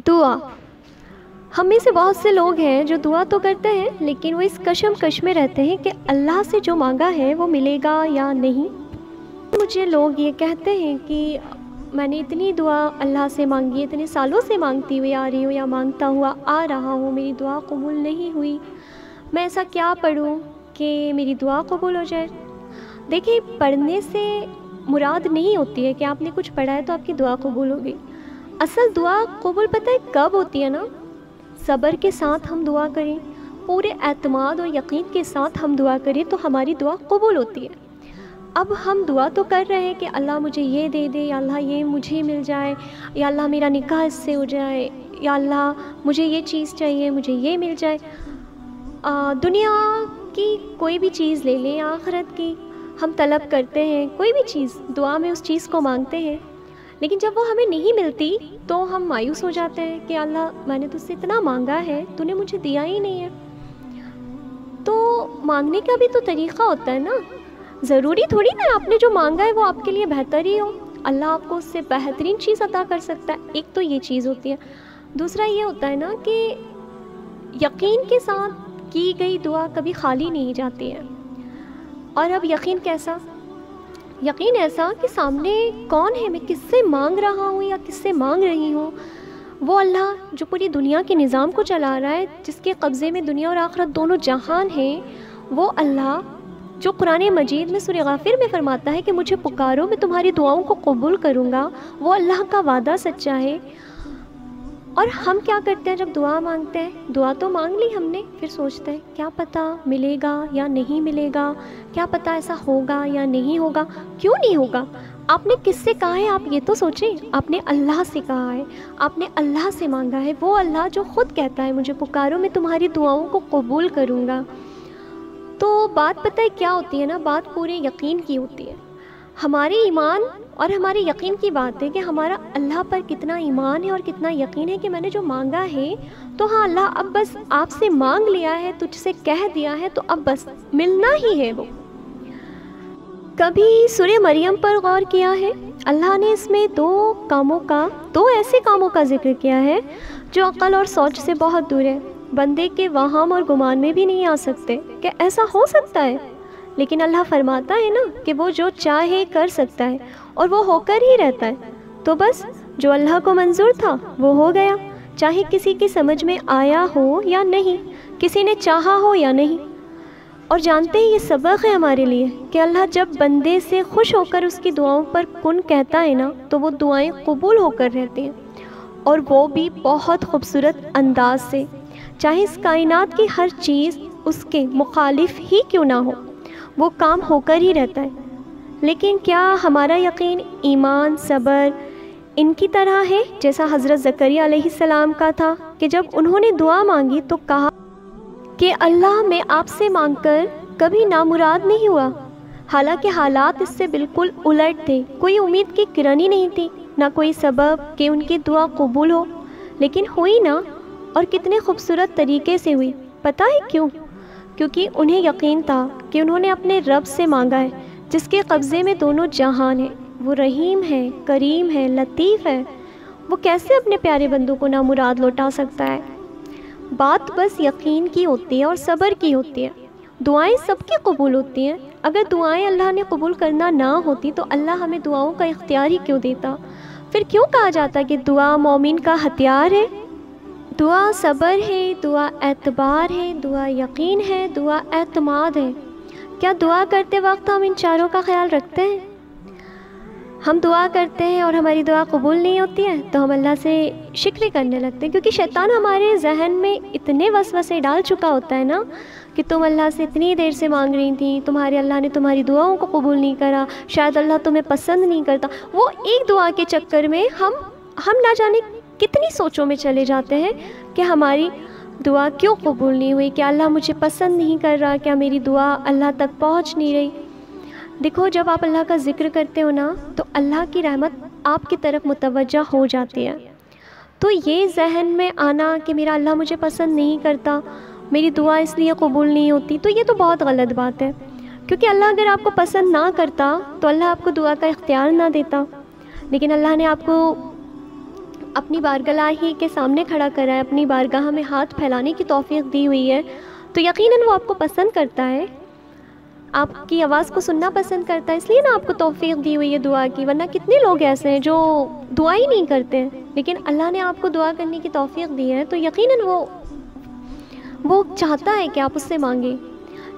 دعا. ہم میں سے بہت سے لوگ ہیں جو دعا تو کرتے ہیں لیکن وہ اس کشمکش میں رہتے ہیں کہ اللہ سے جو مانگا ہے وہ ملے گا یا نہیں. مجھے لوگ یہ کہتے ہیں کہ میں نے اتنی دعا اللہ سے مانگی ہے، اتنے سالوں سے مانگتی ہوئی آ رہی ہوں یا مانگتا ہوا آ رہا ہوں، میری دعا قبول نہیں ہوئی. میں ایسا کیا پڑھوں کہ میری دعا قبول ہو جائے؟ دیکھیں، پڑھنے سے مراد نہیں ہوتی ہے کہ آپ نے کچھ پڑھا ہے تو آپ کی دعا قبول ہو گئی. اصل دعا قبول پتہ ہے کب ہوتی ہے نا؟ صبر کے ساتھ ہم دعا کریں، پورے اعتماد اور یقین کے ساتھ ہم دعا کریں تو ہماری دعا قبول ہوتی ہے. اب ہم دعا تو کر رہے ہیں کہ اللہ مجھے یہ دے دے، یا اللہ یہ مجھے مل جائے، یا اللہ میرا نکاح اس سے ہو جائے، یا اللہ مجھے یہ چیز چاہیے، مجھے یہ مل جائے. دنیا کی کوئی بھی چیز لے لیں، آخرت کی ہم طلب کرتے ہیں، کوئی بھی چیز دعا میں اس چیز کو مانگتے ہیں، لیکن جب وہ ہمیں نہیں ملتی تو ہم مایوس ہو جاتے ہیں کہ اللہ میں نے تجھ سے اتنا مانگا ہے، تو نے مجھے دیا ہی نہیں ہے. تو مانگنے کا بھی تو طریقہ ہوتا ہے نا. ضروری تھوڑی نا آپ نے جو مانگا ہے وہ آپ کے لیے بہتر ہی ہو. اللہ آپ کو اس سے بہترین چیز عطا کر سکتا ہے. ایک تو یہ چیز ہوتی ہے. دوسرا یہ ہوتا ہے نا کہ یقین کے ساتھ کی گئی دعا کبھی خالی نہیں جاتی ہے. اور اب یقین کیسا؟ یقین ایسا کہ سامنے کون ہے، میں کس سے مانگ رہا ہوں یا کس سے مانگ رہی ہوں. وہ اللہ جو پوری دنیا کے نظام کو چلا رہا ہے، جس کے قبضے میں دنیا اور آخرت دونوں جہان ہیں، وہ اللہ جو قرآن مجید میں سورہ غافر میں فرماتا ہے کہ مجھے پکارو میں تمہاری دعاؤں کو قبول کروں گا، وہ اللہ کا وعدہ سچا ہے. اور ہم کیا کرتے ہیں جب دعا مانگتے ہیں؟ دعا تو مانگ لی ہم نے، پھر سوچتے ہیں کیا پتہ ملے گا یا نہیں ملے گا، کیا پتہ ایسا ہوگا یا نہیں ہوگا. کیوں نہیں ہوگا؟ آپ نے کس سے کہا ہے؟ آپ یہ تو سوچیں. آپ نے اللہ سے کہا ہے، آپ نے اللہ سے مانگا ہے، وہ اللہ جو خود کہتا ہے مجھے پکارو میں تمہاری دعاؤں کو قبول کروں گا. تو بات پتہ ہے کیا ہوتی ہے نا؟ بات پورے یقین کی ہوتی ہے. ہمارے ایمان اور ہمارے یقین کی بات ہے کہ ہمارا اللہ پر کتنا ایمان ہے اور کتنا یقین ہے کہ میں نے جو مانگا ہے تو ہاں اللہ اب بس آپ سے مانگ لیا ہے، تجھ سے کہہ دیا ہے تو اب بس ملنا ہی ہے. وہ کبھی سورہ مریم پر غور کیا ہے؟ اللہ نے اس میں دو ایسے کاموں کا ذکر کیا ہے جو عقل اور سوچ سے بہت دور ہے، بندے کے وہم اور گمان میں بھی نہیں آ سکتے کہ ایسا ہو سکتا ہے. لیکن اللہ فرماتا ہے نا کہ وہ جو چاہے کر سکتا ہے اور وہ ہو کر ہی رہتا ہے. تو بس جو اللہ کو منظور تھا وہ ہو گیا، چاہے کسی کی سمجھ میں آیا ہو یا نہیں، کسی نے چاہا ہو یا نہیں. اور جانتے ہیں یہ سبق ہے ہمارے لیے کہ اللہ جب بندے سے خوش ہو کر اس کی دعاؤں پر کن کہتا ہے نا تو وہ دعائیں قبول ہو کر رہتی ہیں، اور وہ بھی بہت خوبصورت انداز سے. چاہے اس کائنات کی ہر چیز اس کے مخالف ہی کیوں نہ ہو، وہ کام ہو کر ہی رہتا ہے. لیکن کیا ہمارا یقین، ایمان، صبر ان کی طرح ہے جیسا حضرت زکریا علیہ السلام کا تھا کہ جب انہوں نے دعا مانگی تو کہا کہ اللہ میں آپ سے مانگ کر کبھی نامراد نہیں ہوا، حالانکہ حالات اس سے بالکل الٹ تھے، کوئی امید کی کرن ہی نہیں تھی، نہ کوئی سبب کہ ان کی دعا قبول ہو، لیکن ہوئی نا، اور کتنے خوبصورت طریقے سے ہوئی. پتہ ہے کیوں؟ کیونکہ انہیں یقین تھا کہ انہوں نے اپنے رب سے مانگا ہے جس کے قبضے میں دونوں جہان ہیں. وہ رحیم ہے، کریم ہے، لطیف ہے. وہ کیسے اپنے پیارے بندوں کو نامراد لوٹا سکتا ہے؟ بات بس یقین کی ہوتی ہے اور صبر کی ہوتی ہے. دعائیں سب کی قبول ہوتی ہیں. اگر دعائیں اللہ نے قبول کرنا نہ ہوتی تو اللہ ہمیں دعاؤں کا اختیار ہی کیوں دیتا؟ پھر کیوں کہا جاتا کہ دعا مومن کا ہتھیار ہے؟ دعا صبر ہے، دعا اعتبار ہے، دعا یقین ہے، دعا اعتماد ہے. کیا دعا کرتے وقت ہم ان چاروں کا خیال رکھتے ہیں؟ ہم دعا کرتے ہیں اور ہماری دعا قبول نہیں ہوتی ہے تو ہم اللہ سے شکر کرنے لگتے ہیں، کیونکہ شیطان ہمارے ذہن میں اتنے وسوسے ڈال چکا ہوتا ہے نا کہ تم اللہ سے اتنی دیر سے مانگ رہی تھیں، تمہارے اللہ نے تمہاری دعاؤں کو قبول نہیں کرا، شاید اللہ تمہیں پسند نہیں کرتا. وہ ایک دعا کے چکر میں ہم نہ جانے کتنی سوچوں میں چلے جاتے ہیں کہ ہماری دعا کیوں قبول نہیں ہوئی، کیا اللہ مجھے پسند نہیں کر رہا، کیا میری دعا اللہ تک پہنچ نہیں رہی. دیکھو، جب آپ اللہ کا ذکر کرتے ہو نا تو اللہ کی رحمت آپ کی طرف متوجہ ہو جاتی ہے. تو یہ ذہن میں آنا کہ میرا اللہ مجھے پسند نہیں کرتا، میری دعا اس لیے قبول نہیں ہوتی، تو یہ تو بہت غلط بات ہے. کیونکہ اللہ اگر آپ کو پسند نہ کرتا تو اللہ آپ کو دعا کا اختیار نہ دیتا. لیکن اللہ نے آپ کو اپنی بارگاہ ہی کے سامنے کھڑا کرا ہے، اپنی بارگاہ میں ہاتھ پھیلانے کی توفیق دی ہوئی ہے، تو یقیناً وہ آپ کو پسند کرتا ہے، آپ کی آواز کو سننا پسند کرتا ہے، اس لیے نا آپ کو توفیق دی ہوئی ہے دعا کی. ورنہ کتنے لوگ ایسے ہیں جو دعا ہی نہیں کرتے ہیں، لیکن اللہ نے آپ کو دعا کرنے کی توفیق دی ہے، تو یقیناً وہ چاہتا ہے کہ آپ اس سے مانگیں.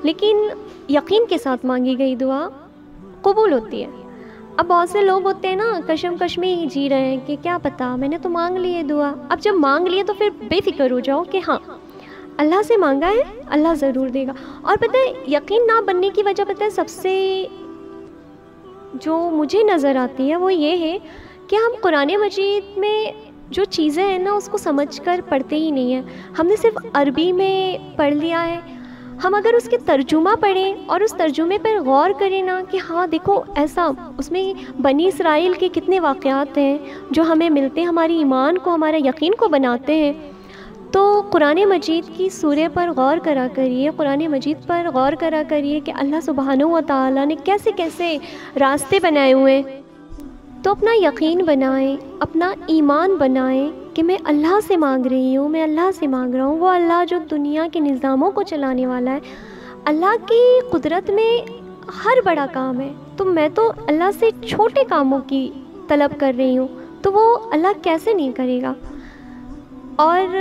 لیکن یقین کے ساتھ مانگی گئی دعا قبول ہوتی ہے. اب بہت سے لوگ ہوتے ہیں نا کشمکش میں ہی جی رہے ہیں کہ کیا پتہ، میں نے تو مانگ لی ہے دعا. اب جب مانگ لیے تو پھر بے فکر ہو جاؤ کہ ہاں اللہ سے مانگا ہے، اللہ ضرور دے گا. اور پتہ ہے یقین نہ بننے کی وجہ پتہ ہے سب سے جو مجھے نظر آتی ہے وہ یہ ہے کہ ہم قرآن مجید میں جو چیزیں ہیں نا اس کو سمجھ کر پڑھتے ہی نہیں ہیں. ہم نے صرف عربی میں پڑھ لیا ہے. ہم اگر اس کے ترجمہ پڑھیں اور اس ترجمے پر غور کریں نا کہ ہاں دیکھو ایسا اس میں بنی اسرائیل کے کتنے واقعات ہیں جو ہمیں ملتے ہیں، ہماری ایمان کو، ہمارا یقین کو بناتے ہیں. تو قرآن مجید کی سورہ پر غور کرا کریے، قرآن مجید پر غور کرا کریے کہ اللہ سبحانہ و تعالیٰ نے کیسے کیسے راستے بنائے ہوئے ہیں. تو اپنا یقین بنائیں، اپنا ایمان بنائیں کہ میں اللہ سے مانگ رہی ہوں، میں اللہ سے مانگ رہا ہوں. وہ اللہ جو دنیا کے نظاموں کو چلانے والا ہے، اللہ کی قدرت میں ہر بڑا کام ہے. تو میں تو اللہ سے چھوٹے کاموں کی طلب کر رہی ہوں، تو وہ اللہ کیسے نہیں کرے گا. اور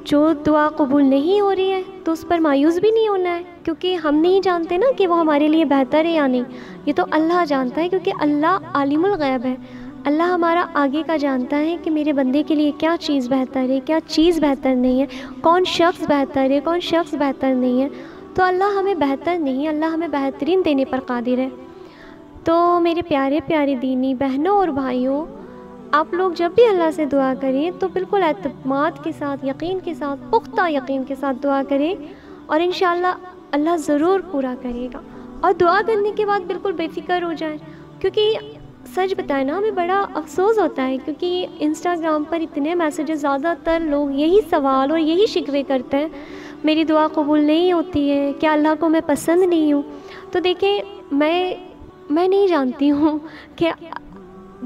جو دعا قبول نہیں ہو رہی ہے تو اس پر مایوس بھی نہیں ہونا ہے، کیونکہ ہم نہیں جانتے نا کہ وہ ہمارے لیے بہتر ہے یا نہیں. یہ تو اللہ جانتا ہے، کیونکہ اللہ عالم الغیب ہے. اللہ ہمارا آگے کا جانتا ہے کہ میرے بندے کے لیے کیا چیز بہتر ہے، کیا چیز بہتر نہیں ہے، کون شخص بہتر ہے، کون شخص بہتر نہیں ہے. تو اللہ ہمیں بہتر نہیں، اللہ ہمیں بہترین دینے پر قادر ہے. تو میرے پیارے پیارے دینی بہنوں اور بھائیوں، آپ لوگ جب بھی اللہ سے دعا کریں تو بالکل اعتماد کے ساتھ، یقین کے ساتھ، پختہ یقین کے ساتھ دعا کریں، اور انشاءاللہ اللہ ضرور پورا کرے گا. اور دعا کرنے کے بعد بالکل بے فکر ہو جائیں، کیونکہ سچ بتائیں نا ہمیں بڑا افسوس ہوتا ہے، کیونکہ انسٹاگرام پر اتنے میسیجز، زیادہ تر لوگ یہی سوال اور یہی شکوے کرتے ہیں، میری دعا قبول نہیں ہوتی ہے، کیا اللہ کو میں پسند نہیں ہوں. تو دیکھیں میں نہیں جانتی ہوں کہ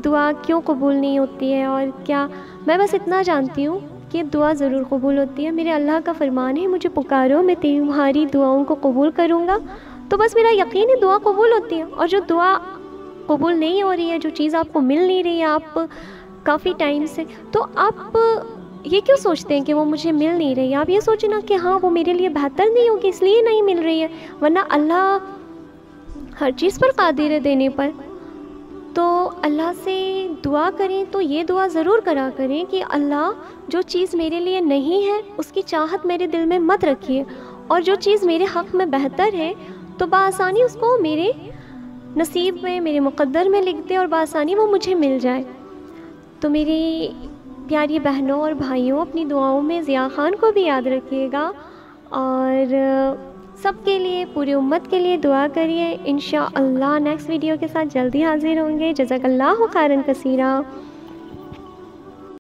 دعا کیوں قبول نہیں ہوتی ہے اور کیا، میں بس اتنا جانتی ہوں کہ دعا ضرور قبول ہوتی ہے. میرے اللہ کا فرمان ہے، مجھے پکارو میں تمہاری دعاؤں کو قبول کروں گا. تو بس میرا یقین ہے دعا قبول ہوتی ہے. اور جو دعا قبول نہیں ہو رہی ہے، جو چیز آپ کو مل نہیں رہی ہے آپ کافی ٹائم سے، تو آپ یہ کیوں سوچتے ہیں کہ وہ مجھے مل نہیں رہی ہے. آپ یہ سوچنا کہ ہاں وہ میرے لیے بہتر نہیں ہوگی اس لیے نہیں مل رہی ہے، ورنہ اللہ ہر چیز پر قادر ہے دینے پر. تو اللہ سے دعا کریں تو یہ دعا ضرور کرا کریں کہ اللہ جو چیز میرے لیے نہیں ہے اس کی چاہت میرے دل میں مت رکھیے، اور جو چیز میرے حق میں بہتر ہے تو بآسانی اس کو میرے نصیب میں، میرے مقدر میں لکھ دے اور بآسانی وہ مجھے مل جائے. تو میری پیاری بہنوں اور بھائیوں، اپنی دعاؤں میں ضیاء خان کو بھی یاد رکھیے گا، اور سب کے لیے، پوری امت کے لیے دعا کریے. انشاءاللہ نیکسٹ ویڈیو کے ساتھ جلدی حاضر ہوں گے. جزاک اللہ خیرا کثیرا.